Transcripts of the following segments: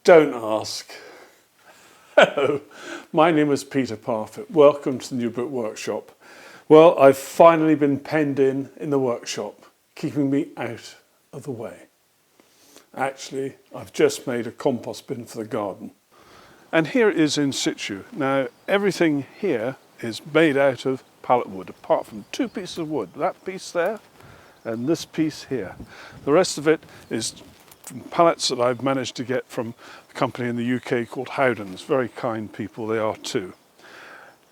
Don't ask. Hello, my name is Peter Parfitt. Welcome to the New Brick Workshop. Well, I've finally been penned in the workshop, keeping me out of the way. Actually, I've just made a compost bin for the garden. And here it is in situ. Now, everything here is made out of pallet wood, apart from two pieces of wood. That piece there and this piece here. The rest of it is from pallets that I've managed to get from a company in the UK called Howdens. Very kind people they are too.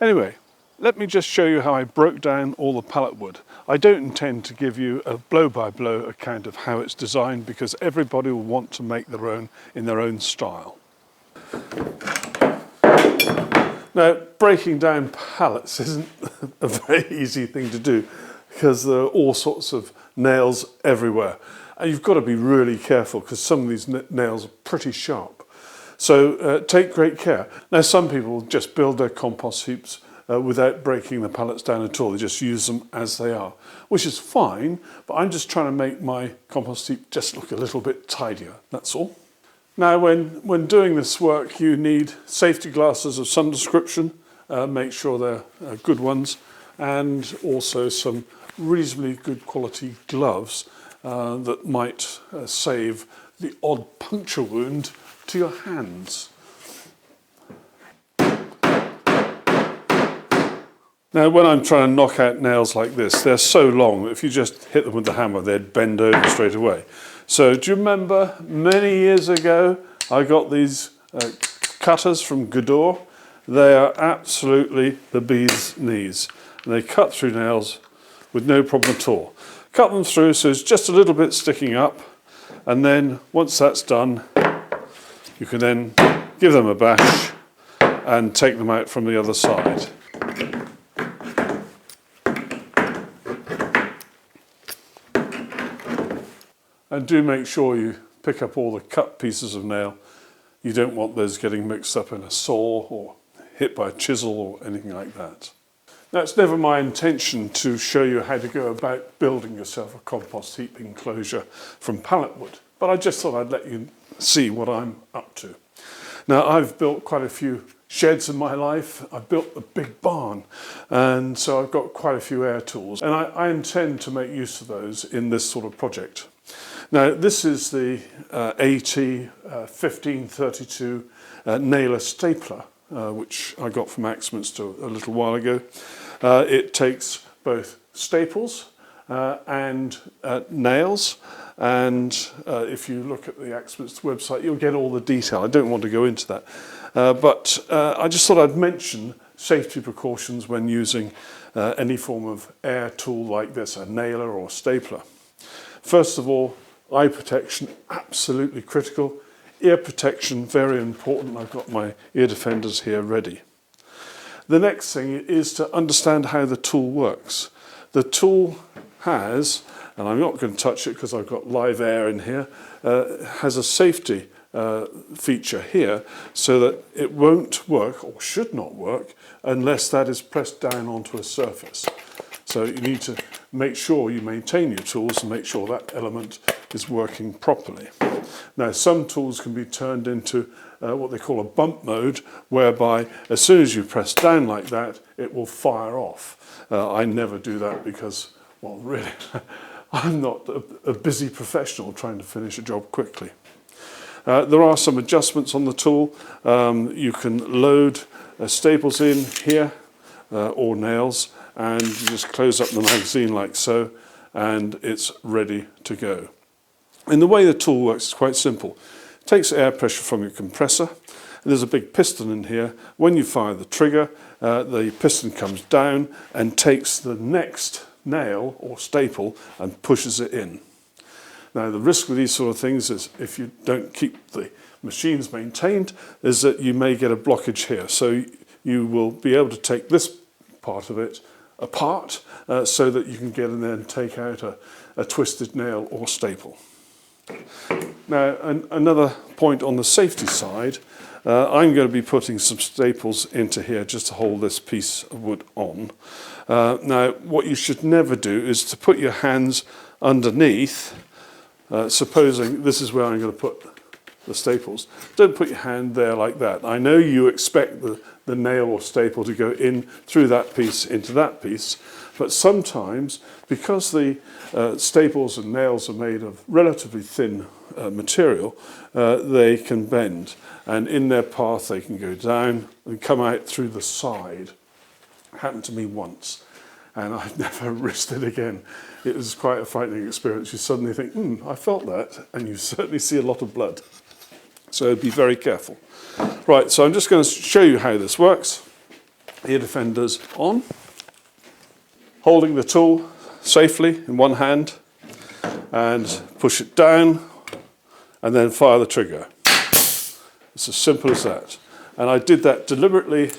Anyway, let me just show you how I broke down all the pallet wood. I don't intend to give you a blow-by-blow account of how it's designed because everybody will want to make their own in their own style. Now, breaking down pallets isn't a very easy thing to do because there are all sorts of nails everywhere. And you've got to be really careful because some of these nails are pretty sharp. So take great care. Now, some people just build their compost heaps without breaking the pallets down at all. They just use them as they are, which is fine, but I'm just trying to make my compost heap just look a little bit tidier, that's all. Now, when doing this work, you need safety glasses of some description. Make sure they're good ones, and also some reasonably good quality gloves that might save the odd puncture wound to your hands. Now, when I'm trying to knock out nails like this, they're so long that if you just hit them with the hammer, they'd bend over straight away. So do you remember many years ago, I got these cutters from Godor? They are absolutely the bee's knees. And they cut through nails with no problem at all. Cut them through so it's just a little bit sticking up. And then once that's done, you can then give them a bash and take them out from the other side. And do make sure you pick up all the cut pieces of nail. You don't want those getting mixed up in a saw or hit by a chisel or anything like that. Now, it's never my intention to show you how to go about building yourself a compost heap enclosure from pallet wood, but I just thought I'd let you see what I'm up to. Now, I've built quite a few sheds in my life. I've built a big barn, and so I've got quite a few air tools, and I intend to make use of those in this sort of project. Now, this is the AT 1532 nailer stapler, which I got from Axminster a little while ago. It takes both staples and nails, and if you look at the Axminster website, you'll get all the detail. I don't want to go into that, but I just thought I'd mention safety precautions when using any form of air tool like this, a nailer or stapler. First of all, eye protection, absolutely critical. Ear protection, very important. I've got my ear defenders here ready. The next thing is to understand how the tool works. The tool has, and I'm not going to touch it because I've got live air in here, has a safety feature here so that it won't work or should not work unless that is pressed down onto a surface. So you need to make sure you maintain your tools and make sure that element is working properly. Now, some tools can be turned into what they call a bump mode, whereby as soon as you press down like that, it will fire off. I never do that because, well, really, I'm not a busy professional trying to finish a job quickly. There are some adjustments on the tool. You can load staples in here or nails, and you just close up the magazine like so, and it's ready to go. And the way the tool works is quite simple. It takes air pressure from your compressor, and there's a big piston in here. When you fire the trigger, the piston comes down and takes the next nail or staple and pushes it in. Now, the risk with these sort of things is if you don't keep the machines maintained, is that you may get a blockage here. So you will be able to take this part of it apart so that you can get in there and take out a twisted nail or staple. Now, another point on the safety side, I'm going to be putting some staples into here just to hold this piece of wood on. Now, what you should never do is to put your hands underneath, supposing this is where I'm going to put the staples, don't put your hand there like that. I know you expect the nail or staple to go in through that piece into that piece, but sometimes, because the staples and nails are made of relatively thin material, they can bend, and in their path they can go down and come out through the side. It happened to me once, and I've never risked it again. It was quite a frightening experience. You suddenly think, I felt that, and you certainly see a lot of blood. So be very careful. Right, so I'm just going to show you how this works. Ear defenders on, holding the tool safely in one hand, and push it down, and then fire the trigger. It's as simple as that. And I did that deliberately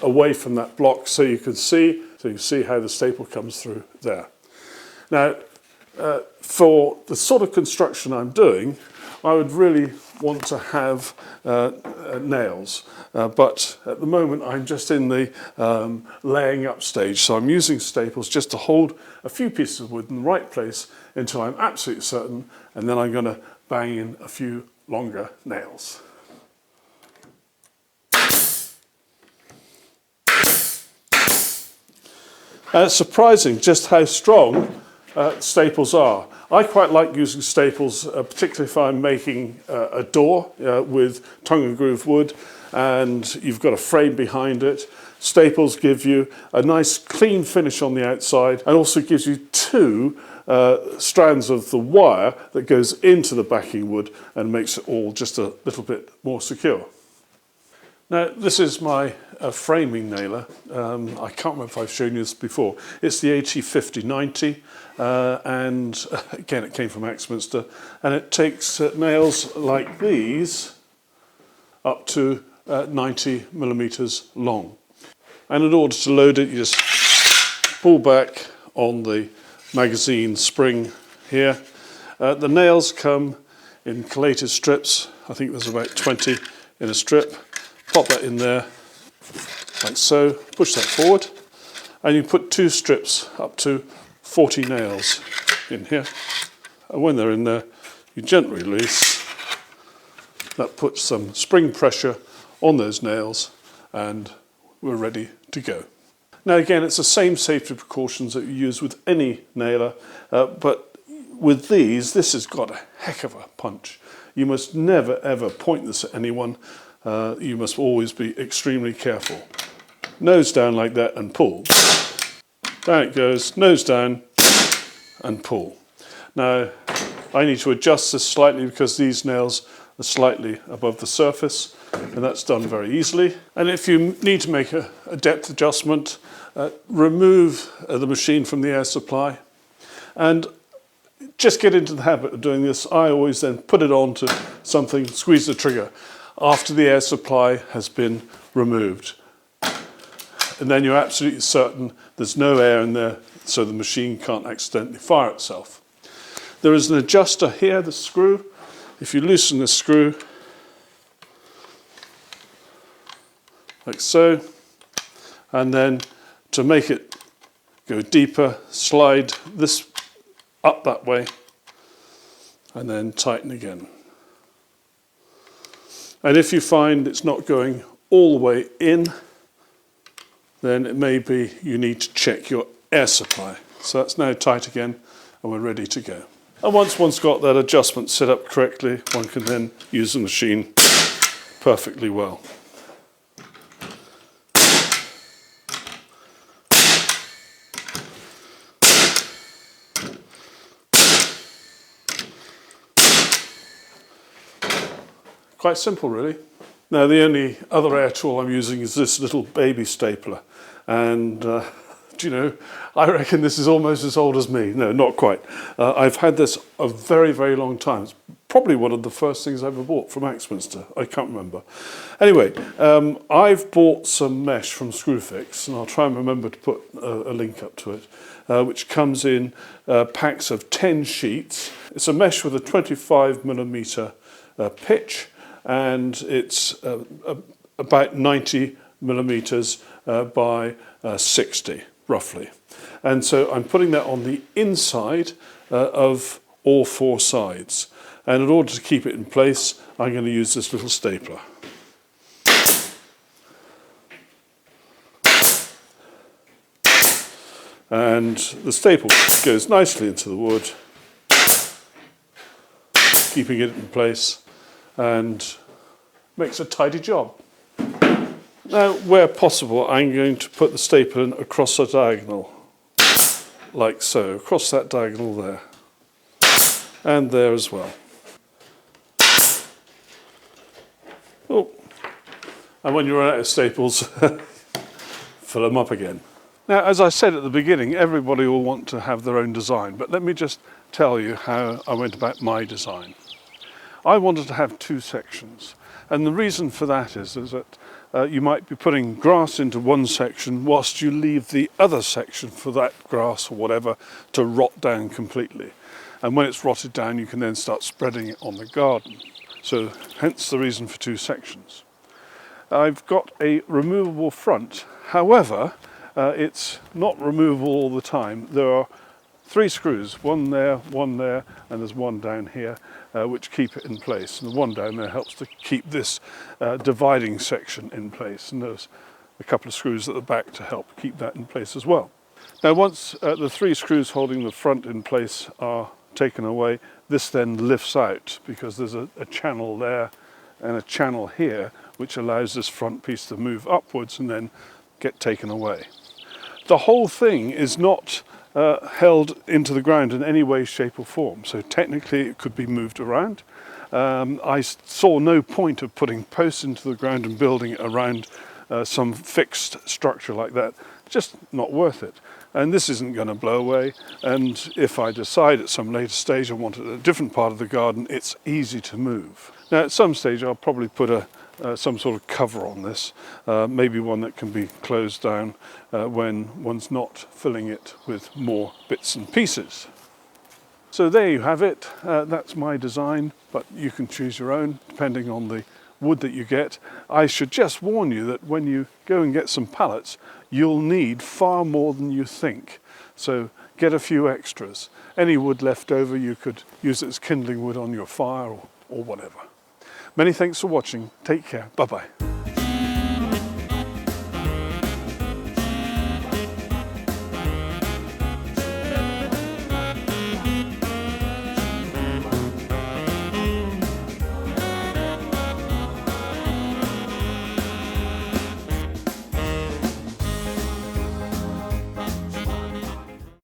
away from that block so you can see how the staple comes through there. Now, for the sort of construction I'm doing, I would really want to have nails, but at the moment I'm just in the laying up stage, so I'm using staples just to hold a few pieces of wood in the right place until I'm absolutely certain, and then I'm going to bang in a few longer nails. And it's surprising just how strong staples are. I quite like using staples, particularly if I'm making a door with tongue and groove wood and you've got a frame behind it. Staples give you a nice clean finish on the outside, and also gives you two strands of the wire that goes into the backing wood and makes it all just a little bit more secure. Now, this is my framing nailer. I can't remember if I've shown you this before. It's the AT5090, and again, it came from Axminster, and it takes nails like these up to 90 millimeters long. And in order to load it, you just pull back on the magazine spring here. The nails come in collated strips. I think there's about 20 in a strip. Pop that in there, like so, push that forward, and you put two strips up to 40 nails in here. And when they're in there, you gently release. That puts some spring pressure on those nails, and we're ready to go. Now again, it's the same safety precautions that you use with any nailer, but with these, this has got a heck of a punch. You must never ever point this at anyone. You must always be extremely careful. Nose down like that and pull. Down it goes, nose down and pull. Now, I need to adjust this slightly because these nails are slightly above the surface, and that's done very easily. And if you need to make a depth adjustment, remove the machine from the air supply and just get into the habit of doing this. I always then put it on to something, squeeze the trigger after the air supply has been removed. And then you're absolutely certain there's no air in there, so the machine can't accidentally fire itself. There is an adjuster here, the screw. If you loosen the screw, like so, and then to make it go deeper, slide this up that way, and then tighten again. And if you find it's not going all the way in, then it may be you need to check your air supply. So that's now tight again, and we're ready to go. And once one's got that adjustment set up correctly, one can then use the machine perfectly well. Quite simple, really. Now, the only other air tool I'm using is this little baby stapler. And, do you know, I reckon this is almost as old as me. No, not quite. I've had this a very, very long time. It's probably one of the first things I ever bought from Axminster. I can't remember. Anyway, I've bought some mesh from Screwfix, and I'll try and remember to put a link up to it, which comes in packs of 10 sheets. It's a mesh with a 25 millimeter pitch, and it's about 90 millimeters by 60, roughly. And so I'm putting that on the inside of all four sides. And in order to keep it in place, I'm going to use this little stapler. And the staple goes nicely into the wood, keeping it in place, and makes a tidy job. Now, where possible, I'm going to put the staple in across a diagonal, like so, across that diagonal there, and there as well. Oh, and when you run out of staples, fill them up again. Now, as I said at the beginning, everybody will want to have their own design, but let me just tell you how I went about my design. I wanted to have 2 sections, and the reason for that is that you might be putting grass into one section whilst you leave the other section for that grass or whatever to rot down completely. And when it's rotted down, you can then start spreading it on the garden. So hence the reason for 2 sections. I've got a removable front. However, it's not removable all the time. There are 3 screws, one there, and there's one down here, which keep it in place. And the one down there helps to keep this dividing section in place. And there's a couple of screws at the back to help keep that in place as well. Now, once the 3 screws holding the front in place are taken away, this then lifts out because there's a channel there and a channel here, which allows this front piece to move upwards and then get taken away. The whole thing is not held into the ground in any way, shape or form, so technically it could be moved around. I saw no point of putting posts into the ground and building it around some fixed structure like that. Just not worth it. And this isn't going to blow away, and if I decide at some later stage I want it at a different part of the garden, it's easy to move. Now at some stage I'll probably put some sort of cover on this, maybe one that can be closed down when one's not filling it with more bits and pieces. So there you have it. That's my design, but you can choose your own depending on the wood that you get. I should just warn you that when you go and get some pallets, you'll need far more than you think. So get a few extras. Any wood left over, you could use it as kindling wood on your fire or whatever. Many thanks for watching. Take care. Bye-bye.